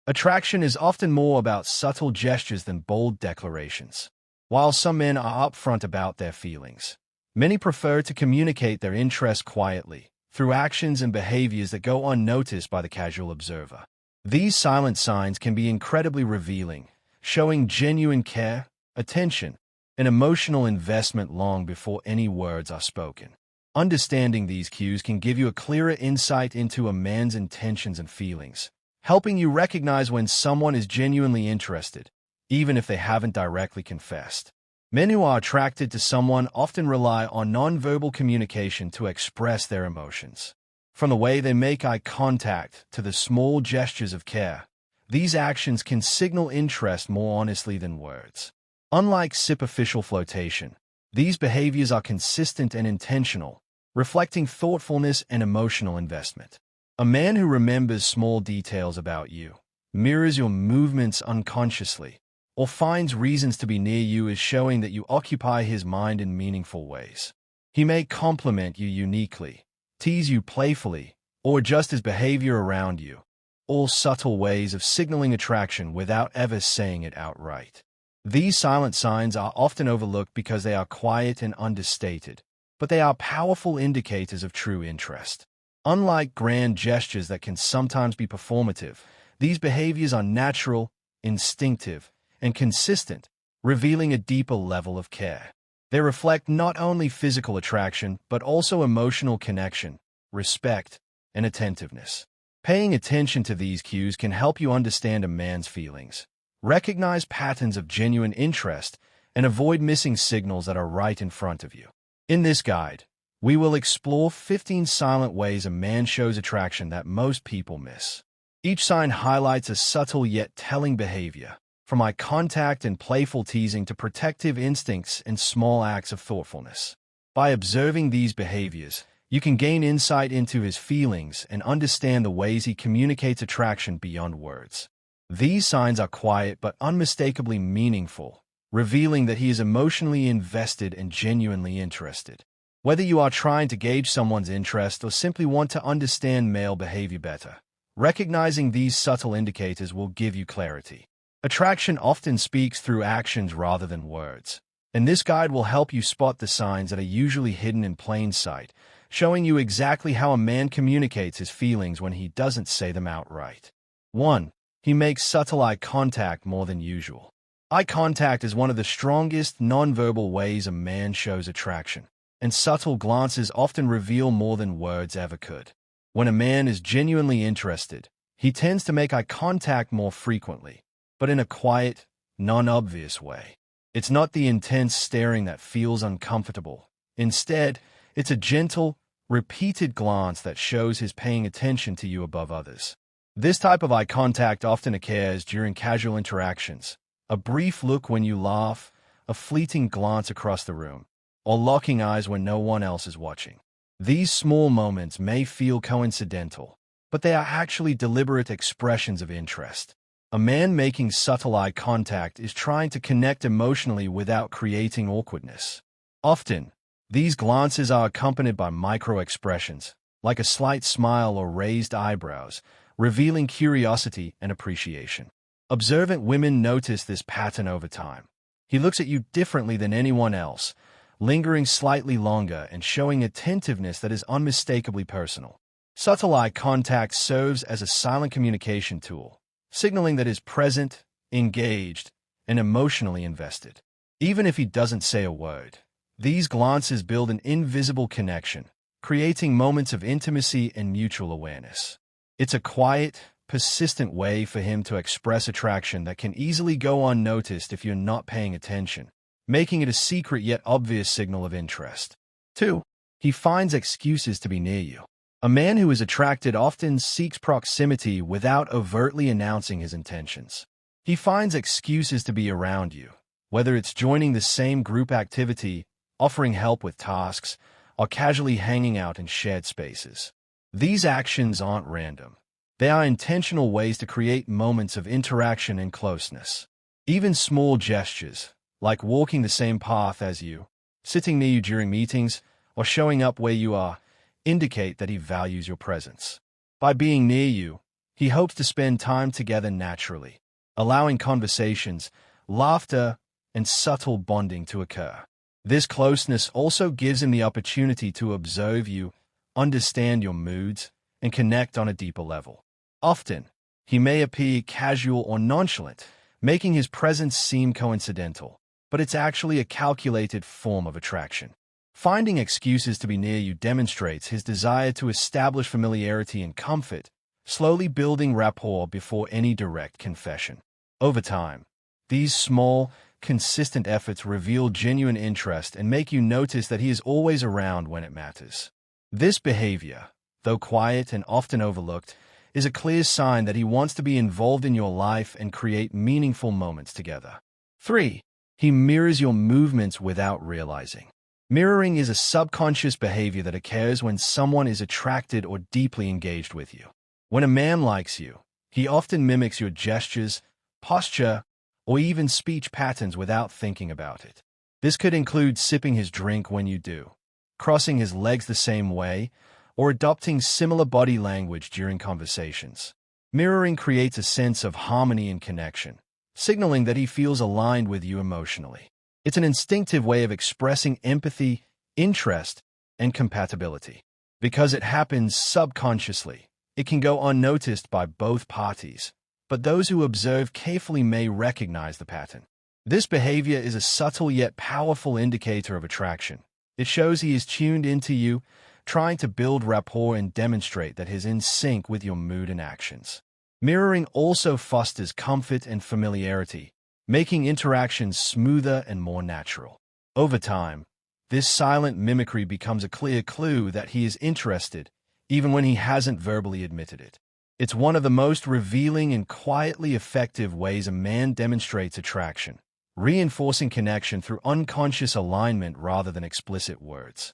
Attraction is often more about subtle gestures than bold declarations. While some men are upfront about their feelings, many prefer to communicate their interest quietly, through actions and behaviors that go unnoticed by the casual observer. These silent signs can be incredibly revealing, showing genuine care, attention, and emotional investment long before any words are spoken. Understanding these cues can give you a clearer insight into a man's intentions and feelings, helping you recognize when someone is genuinely interested, even if they haven't directly confessed. Men who are attracted to someone often rely on nonverbal communication to express their emotions. From the way they make eye contact to the small gestures of care, these actions can signal interest more honestly than words. Unlike superficial flirtation, these behaviors are consistent and intentional, reflecting thoughtfulness and emotional investment. A man who remembers small details about you, mirrors your movements unconsciously, or finds reasons to be near you is showing that you occupy his mind in meaningful ways. He may compliment you uniquely, tease you playfully, or adjust his behavior around you, all subtle ways of signaling attraction without ever saying it outright. These silent signs are often overlooked because they are quiet and understated, but they are powerful indicators of true interest. Unlike grand gestures that can sometimes be performative, these behaviors are natural, instinctive, and consistent, revealing a deeper level of care. They reflect not only physical attraction, but also emotional connection, respect, and attentiveness. Paying attention to these cues can help you understand a man's feelings, recognize patterns of genuine interest, and avoid missing signals that are right in front of you. In this guide, we will explore 15 silent ways a man shows attraction that most people miss. Each sign highlights a subtle yet telling behavior, from eye contact and playful teasing to protective instincts and small acts of thoughtfulness. By observing these behaviors, you can gain insight into his feelings and understand the ways he communicates attraction beyond words. These signs are quiet but unmistakably meaningful, revealing that he is emotionally invested and genuinely interested. Whether you are trying to gauge someone's interest or simply want to understand male behavior better, recognizing these subtle indicators will give you clarity. Attraction often speaks through actions rather than words, and this guide will help you spot the signs that are usually hidden in plain sight, showing you exactly how a man communicates his feelings when he doesn't say them outright. 1. He makes subtle eye contact more than usual. Eye contact is one of the strongest nonverbal ways a man shows attraction, and subtle glances often reveal more than words ever could. When a man is genuinely interested, he tends to make eye contact more frequently, but in a quiet, non-obvious way. It's not the intense staring that feels uncomfortable. Instead, it's a gentle, repeated glance that shows he's paying attention to you above others. This type of eye contact often occurs during casual interactions, a brief look when you laugh, a fleeting glance across the room, or locking eyes when no one else is watching. These small moments may feel coincidental, but they are actually deliberate expressions of interest. A man making subtle eye contact is trying to connect emotionally without creating awkwardness. Often, these glances are accompanied by micro-expressions, like a slight smile or raised eyebrows, revealing curiosity and appreciation. Observant women notice this pattern over time. He looks at you differently than anyone else, lingering slightly longer and showing attentiveness that is unmistakably personal. Subtle eye contact serves as a silent communication tool, signaling that he is present, engaged, and emotionally invested. Even if he doesn't say a word, these glances build an invisible connection, creating moments of intimacy and mutual awareness. It's a quiet, persistent way for him to express attraction that can easily go unnoticed if you're not paying attention, making it a secret yet obvious signal of interest. 2. He finds excuses to be near you. A man who is attracted often seeks proximity without overtly announcing his intentions. He finds excuses to be around you, whether it's joining the same group activity, offering help with tasks, or casually hanging out in shared spaces. These actions aren't random. They are intentional ways to create moments of interaction and closeness. Even small gestures, like walking the same path as you, sitting near you during meetings, or showing up where you are, indicate that he values your presence. By being near you, he hopes to spend time together naturally, allowing conversations, laughter, and subtle bonding to occur. This closeness also gives him the opportunity to observe you, understand your moods, and connect on a deeper level. Often, he may appear casual or nonchalant, making his presence seem coincidental, but it's actually a calculated form of attraction. Finding excuses to be near you demonstrates his desire to establish familiarity and comfort, slowly building rapport before any direct confession. Over time, these small, consistent efforts reveal genuine interest and make you notice that he is always around when it matters. This behavior, though quiet and often overlooked, is a clear sign that he wants to be involved in your life and create meaningful moments together. 3. He mirrors your movements without realizing. Mirroring is a subconscious behavior that occurs when someone is attracted or deeply engaged with you. When a man likes you, he often mimics your gestures, posture, or even speech patterns without thinking about it. This could include sipping his drink when you do, crossing his legs the same way, or adopting similar body language during conversations. Mirroring creates a sense of harmony and connection, signaling that he feels aligned with you emotionally. It's an instinctive way of expressing empathy, interest, and compatibility. Because it happens subconsciously, it can go unnoticed by both parties, but those who observe carefully may recognize the pattern. This behavior is a subtle yet powerful indicator of attraction. It shows he is tuned into you, trying to build rapport and demonstrate that he is in sync with your mood and actions. Mirroring also fosters comfort and familiarity, making interactions smoother and more natural. Over time, this silent mimicry becomes a clear clue that he is interested, even when he hasn't verbally admitted it. It's one of the most revealing and quietly effective ways a man demonstrates attraction, reinforcing connection through unconscious alignment rather than explicit words.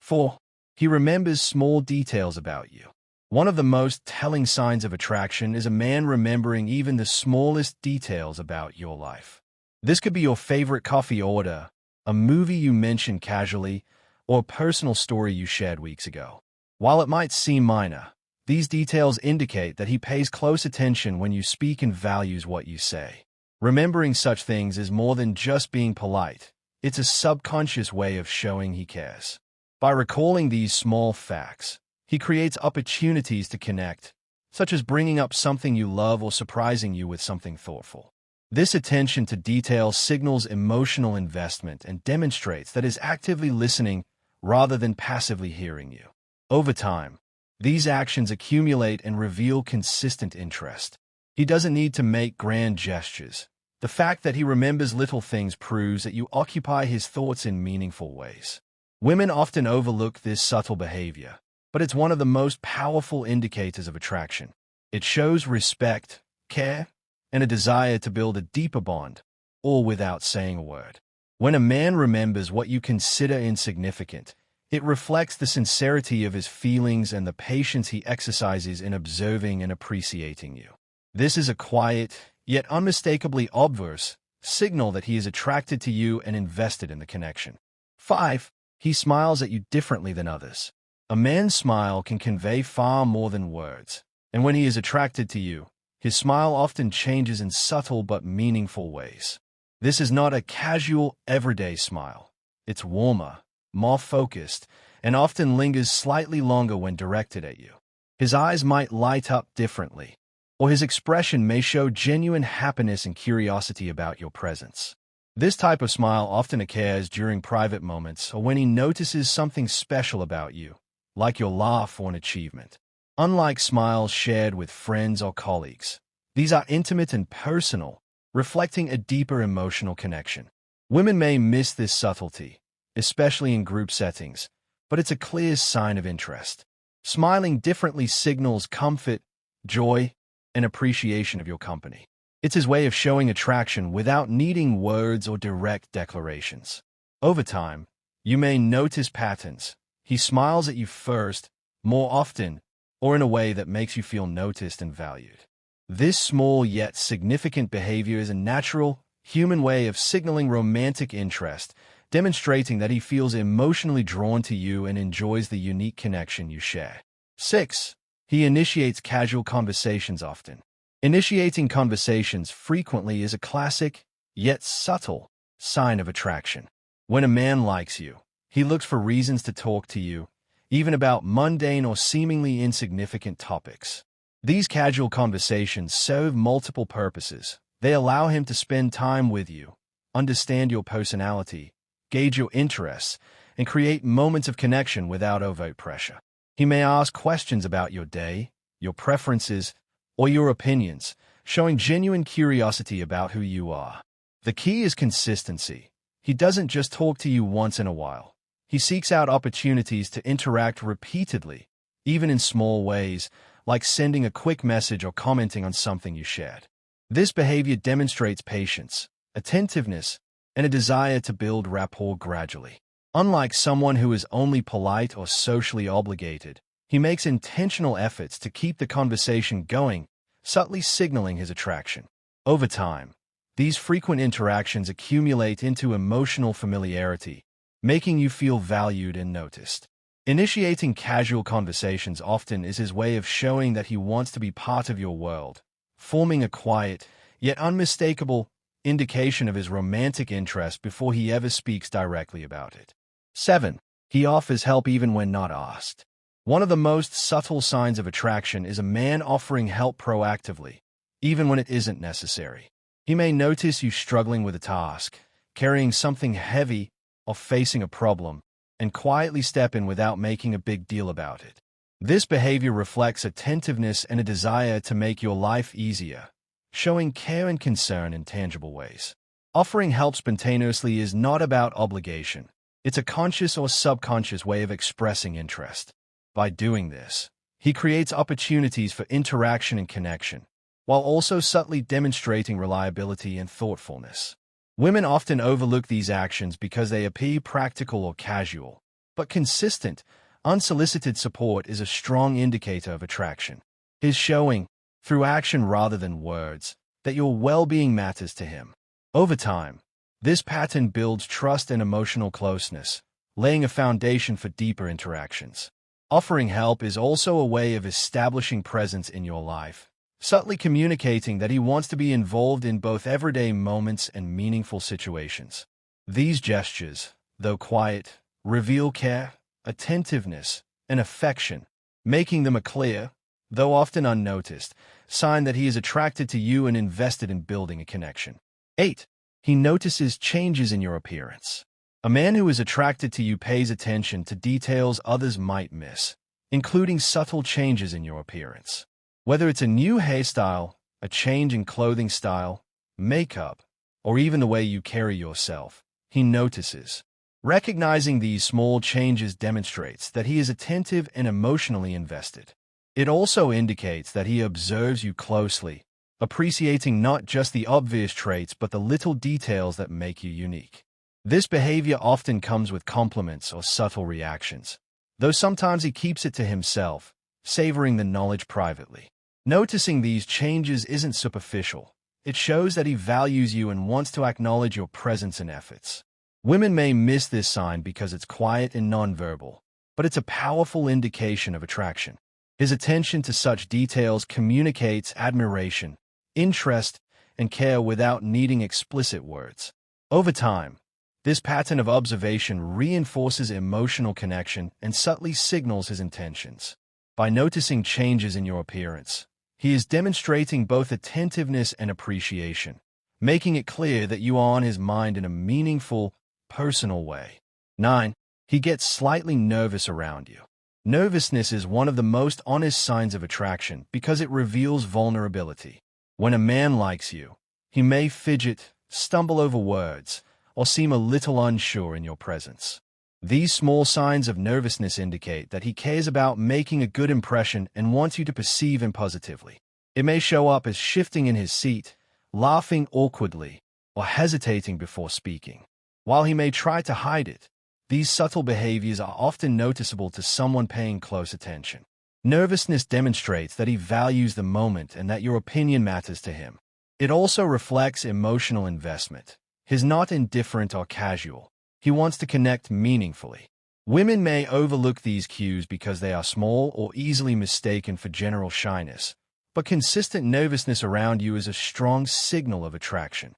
4. He remembers small details about you. One of the most telling signs of attraction is a man remembering even the smallest details about your life. This could be your favorite coffee order, a movie you mentioned casually, or a personal story you shared weeks ago. While it might seem minor, these details indicate that he pays close attention when you speak and values what you say. Remembering such things is more than just being polite. It's a subconscious way of showing he cares. By recalling these small facts, he creates opportunities to connect, such as bringing up something you love or surprising you with something thoughtful. This attention to detail signals emotional investment and demonstrates that he is actively listening rather than passively hearing you. Over time, these actions accumulate and reveal consistent interest. He doesn't need to make grand gestures. The fact that he remembers little things proves that you occupy his thoughts in meaningful ways. Women often overlook this subtle behavior, but it's one of the most powerful indicators of attraction. It shows respect, care, and a desire to build a deeper bond, all without saying a word. When a man remembers what you consider insignificant, it reflects the sincerity of his feelings and the patience he exercises in observing and appreciating you. This is a quiet, yet unmistakably obvious, signal that he is attracted to you and invested in the connection. 5. He smiles at you differently than others. A man's smile can convey far more than words, and when he is attracted to you, his smile often changes in subtle but meaningful ways. This is not a casual, everyday smile. It's warmer, more focused, and often lingers slightly longer when directed at you. His eyes might light up differently, or his expression may show genuine happiness and curiosity about your presence. This type of smile often occurs during private moments or when he notices something special about you, like your laugh or an achievement. Unlike smiles shared with friends or colleagues, these are intimate and personal, reflecting a deeper emotional connection. Women may miss this subtlety, especially in group settings, but it's a clear sign of interest. Smiling differently signals comfort, joy, and appreciation of your company. It's his way of showing attraction without needing words or direct declarations. Over time, you may notice patterns. He smiles at you first, more often, or in a way that makes you feel noticed and valued. This small yet significant behavior is a natural, human way of signaling romantic interest, demonstrating that he feels emotionally drawn to you and enjoys the unique connection you share. 6. He initiates casual conversations often. Initiating conversations frequently is a classic, yet subtle, sign of attraction. When a man likes you, he looks for reasons to talk to you, even about mundane or seemingly insignificant topics. These casual conversations serve multiple purposes. They allow him to spend time with you, understand your personality, gauge your interests, and create moments of connection without overt pressure. He may ask questions about your day, your preferences, or your opinions, showing genuine curiosity about who you are. The key is consistency. He doesn't just talk to you once in a while. He seeks out opportunities to interact repeatedly, even in small ways, like sending a quick message or commenting on something you shared. This behavior demonstrates patience, attentiveness, and a desire to build rapport gradually. Unlike someone who is only polite or socially obligated, he makes intentional efforts to keep the conversation going, subtly signaling his attraction. Over time, these frequent interactions accumulate into emotional familiarity, making you feel valued and noticed. Initiating casual conversations often is his way of showing that he wants to be part of your world, forming a quiet, yet unmistakable, indication of his romantic interest before he ever speaks directly about it. 7. He offers help even when not asked. One of the most subtle signs of attraction is a man offering help proactively, even when it isn't necessary. He may notice you struggling with a task, carrying something heavy, or facing a problem, and quietly step in without making a big deal about it. This behavior reflects attentiveness and a desire to make your life easier, showing care and concern in tangible ways. Offering help spontaneously is not about obligation. It's a conscious or subconscious way of expressing interest. By doing this, he creates opportunities for interaction and connection, while also subtly demonstrating reliability and thoughtfulness. Women often overlook these actions because they appear practical or casual, but consistent, unsolicited support is a strong indicator of attraction. His showing, through action rather than words, that your well-being matters to him. Over time, this pattern builds trust and emotional closeness, laying a foundation for deeper interactions. Offering help is also a way of establishing presence in your life, subtly communicating that he wants to be involved in both everyday moments and meaningful situations. These gestures, though quiet, reveal care, attentiveness, and affection, making them a clear, though often unnoticed, sign that he is attracted to you and invested in building a connection. 8. He notices changes in your appearance. A man who is attracted to you pays attention to details others might miss, including subtle changes in your appearance. Whether it's a new hairstyle, a change in clothing style, makeup, or even the way you carry yourself, he notices. Recognizing these small changes demonstrates that he is attentive and emotionally invested. It also indicates that he observes you closely, appreciating not just the obvious traits but the little details that make you unique. This behavior often comes with compliments or subtle reactions, though sometimes he keeps it to himself, savoring the knowledge privately. Noticing these changes isn't superficial. It shows that he values you and wants to acknowledge your presence and efforts. Women may miss this sign because it's quiet and nonverbal, but it's a powerful indication of attraction. His attention to such details communicates admiration, interest, and care without needing explicit words. Over time, this pattern of observation reinforces emotional connection and subtly signals his intentions. By noticing changes in your appearance, he is demonstrating both attentiveness and appreciation, making it clear that you are on his mind in a meaningful, personal way. 9. He gets slightly nervous around you. Nervousness is one of the most honest signs of attraction because it reveals vulnerability. When a man likes you, he may fidget, stumble over words, or seem a little unsure in your presence. These small signs of nervousness indicate that he cares about making a good impression and wants you to perceive him positively. It may show up as shifting in his seat, laughing awkwardly, or hesitating before speaking. While he may try to hide it, these subtle behaviors are often noticeable to someone paying close attention. Nervousness demonstrates that he values the moment and that your opinion matters to him. It also reflects emotional investment. He's not indifferent or casual. He wants to connect meaningfully. Women may overlook these cues because they are small or easily mistaken for general shyness, but consistent nervousness around you is a strong signal of attraction.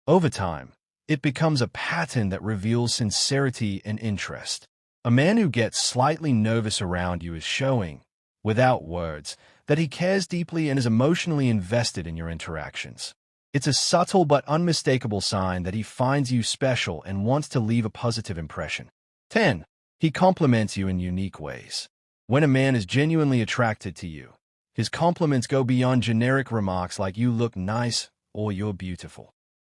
Over time, it becomes a pattern that reveals sincerity and interest. A man who gets slightly nervous around you is showing, without words, that he cares deeply and is emotionally invested in your interactions. It's a subtle but unmistakable sign that he finds you special and wants to leave a positive impression. 10. He compliments you in unique ways. When a man is genuinely attracted to you, his compliments go beyond generic remarks like "you look nice" or "you're beautiful."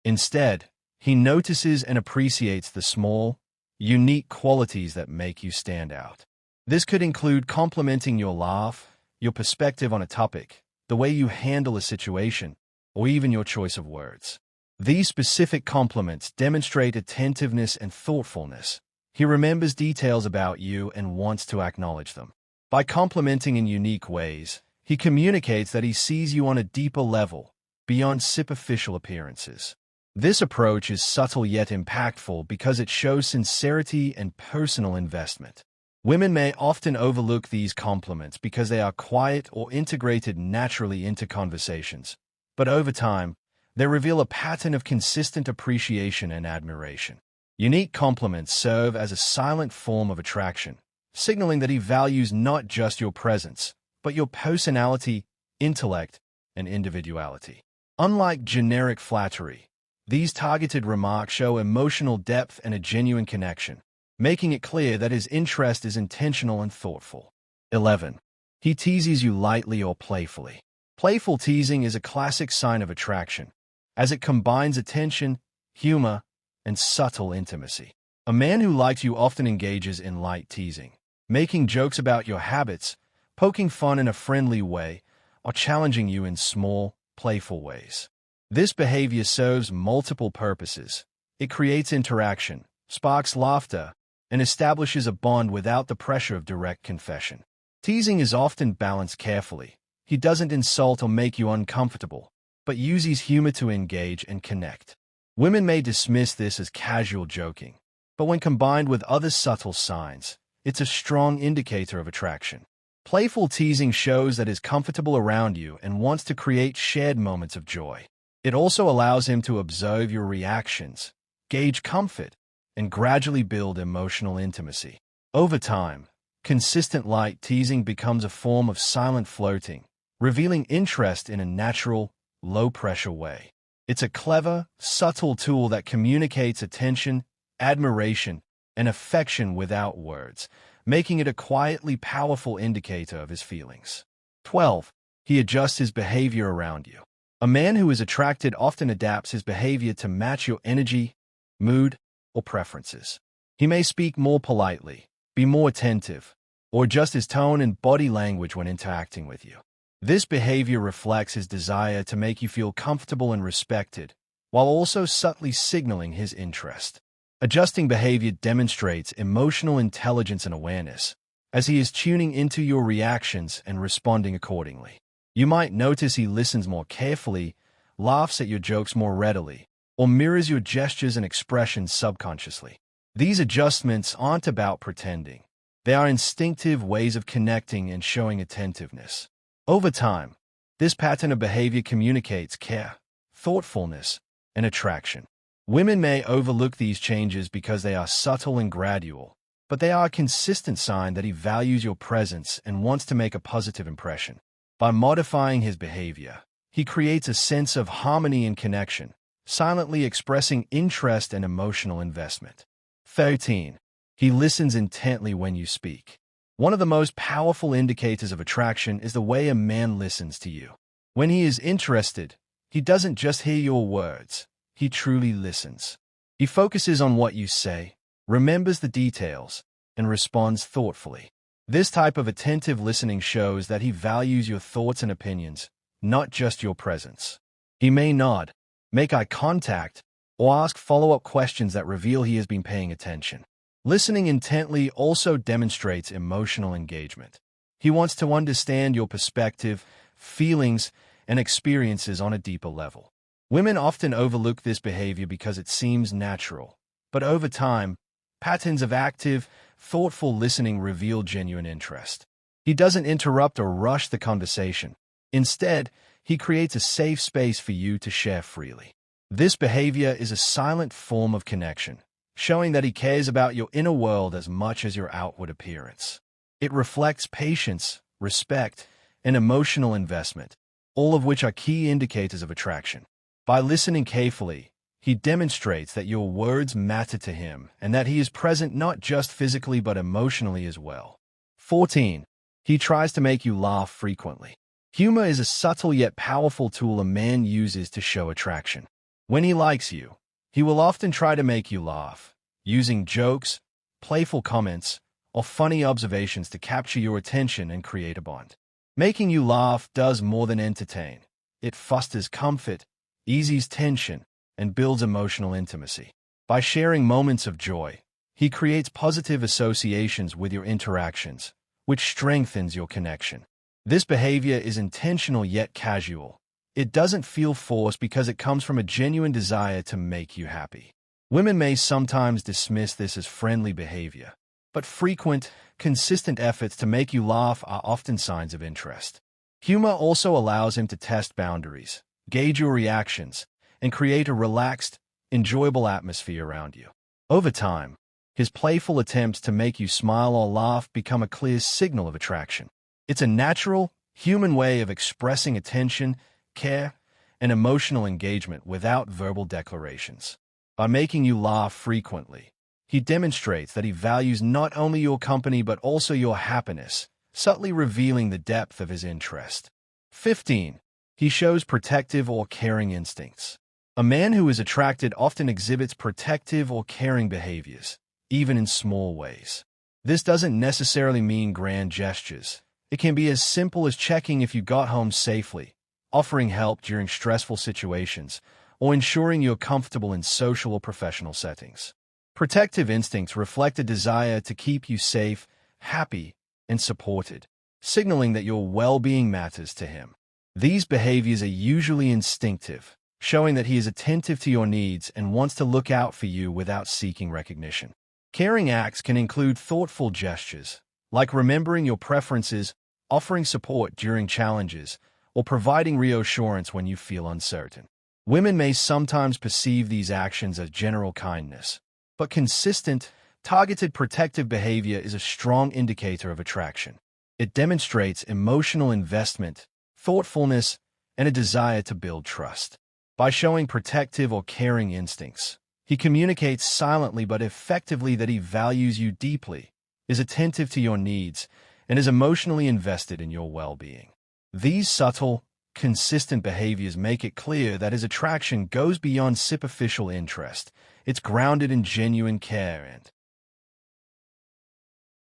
Instead, he notices and appreciates the small, unique qualities that make you stand out. This could include complimenting your laugh, your perspective on a topic, the way you handle a situation, or even your choice of words. These specific compliments demonstrate attentiveness and thoughtfulness. He remembers details about you and wants to acknowledge them. By complimenting in unique ways, he communicates that he sees you on a deeper level, beyond superficial appearances. This approach is subtle yet impactful because it shows sincerity and personal investment. Women may often overlook these compliments because they are quiet or integrated naturally into conversations, but over time, they reveal a pattern of consistent appreciation and admiration. Unique compliments serve as a silent form of attraction, signaling that he values not just your presence, but your personality, intellect, and individuality. Unlike generic flattery, these targeted remarks show emotional depth and a genuine connection, making it clear that his interest is intentional and thoughtful. 11. He teases you lightly or playfully. Playful teasing is a classic sign of attraction, as it combines attention, humor, and subtle intimacy. A man who likes you often engages in light teasing, making jokes about your habits, poking fun in a friendly way, or challenging you in small, playful ways. This behavior serves multiple purposes. It creates interaction, sparks laughter, and establishes a bond without the pressure of direct confession. Teasing is often balanced carefully. He doesn't insult or make you uncomfortable, but uses humor to engage and connect. Women may dismiss this as casual joking, but when combined with other subtle signs, it's a strong indicator of attraction. Playful teasing shows that he is comfortable around you and wants to create shared moments of joy. It also allows him to observe your reactions, gauge comfort, and gradually build emotional intimacy. Over time, consistent light teasing becomes a form of silent flirting, revealing interest in a natural, low-pressure way. It's a clever, subtle tool that communicates attention, admiration, and affection without words, making it a quietly powerful indicator of his feelings. 12. He adjusts his behavior around you. A man who is attracted often adapts his behavior to match your energy, mood, or preferences. He may speak more politely, be more attentive, or adjust his tone and body language when interacting with you. This behavior reflects his desire to make you feel comfortable and respected, while also subtly signaling his interest. Adjusting behavior demonstrates emotional intelligence and awareness, as he is tuning into your reactions and responding accordingly. You might notice he listens more carefully, laughs at your jokes more readily, or mirrors your gestures and expressions subconsciously. These adjustments aren't about pretending. They are instinctive ways of connecting and showing attentiveness. Over time, this pattern of behavior communicates care, thoughtfulness, and attraction. Women may overlook these changes because they are subtle and gradual, but they are a consistent sign that he values your presence and wants to make a positive impression. By modifying his behavior, he creates a sense of harmony and connection, silently expressing interest and emotional investment. 13. He listens intently when you speak. One of the most powerful indicators of attraction is the way a man listens to you. When he is interested, he doesn't just hear your words, he truly listens. He focuses on what you say, remembers the details, and responds thoughtfully. This type of attentive listening shows that he values your thoughts and opinions, not just your presence. He may nod, make eye contact, or ask follow-up questions that reveal he has been paying attention. Listening intently also demonstrates emotional engagement. He wants to understand your perspective, feelings, and experiences on a deeper level. Women often overlook this behavior because it seems natural, but over time, Patterns of active, thoughtful listening reveal genuine interest. He doesn't interrupt or rush the conversation. Instead, he creates a safe space for you to share freely. This behavior is a silent form of connection, showing that he cares about your inner world as much as your outward appearance. It reflects patience, respect, and emotional investment, all of which are key indicators of attraction. By listening carefully, he demonstrates that your words matter to him and that he is present not just physically but emotionally as well. 14. He tries to make you laugh frequently. Humor is a subtle yet powerful tool a man uses to show attraction. When he likes you, he will often try to make you laugh, using jokes, playful comments, or funny observations to capture your attention and create a bond. Making you laugh does more than entertain. It fosters comfort, eases tension, and builds emotional intimacy. By sharing moments of joy, he creates positive associations with your interactions, which strengthens your connection. This behavior is intentional yet casual. It doesn't feel forced because it comes from a genuine desire to make you happy. Women may sometimes dismiss this as friendly behavior, but frequent, consistent efforts to make you laugh are often signs of interest. Humor also allows him to test boundaries, gauge your reactions, and create a relaxed, enjoyable atmosphere around you. Over time, his playful attempts to make you smile or laugh become a clear signal of attraction. It's a natural, human way of expressing attention, care, and emotional engagement without verbal declarations. By making you laugh frequently, he demonstrates that he values not only your company but also your happiness, subtly revealing the depth of his interest. 15. He shows protective or caring instincts. A man who is attracted often exhibits protective or caring behaviors, even in small ways. This doesn't necessarily mean grand gestures. It can be as simple as checking if you got home safely, offering help during stressful situations, or ensuring you're comfortable in social or professional settings. Protective instincts reflect a desire to keep you safe, happy, and supported, signaling that your well-being matters to him. These behaviors are usually instinctive, showing that he is attentive to your needs and wants to look out for you without seeking recognition. Caring acts can include thoughtful gestures, like remembering your preferences, offering support during challenges, or providing reassurance when you feel uncertain. Women may sometimes perceive these actions as general kindness, but consistent, targeted protective behavior is a strong indicator of attraction. It demonstrates emotional investment, thoughtfulness, and a desire to build trust. By showing protective or caring instincts, he communicates silently but effectively that he values you deeply, is attentive to your needs, and is emotionally invested in your well-being. These subtle, consistent behaviors make it clear that his attraction goes beyond superficial interest. It's grounded in genuine care and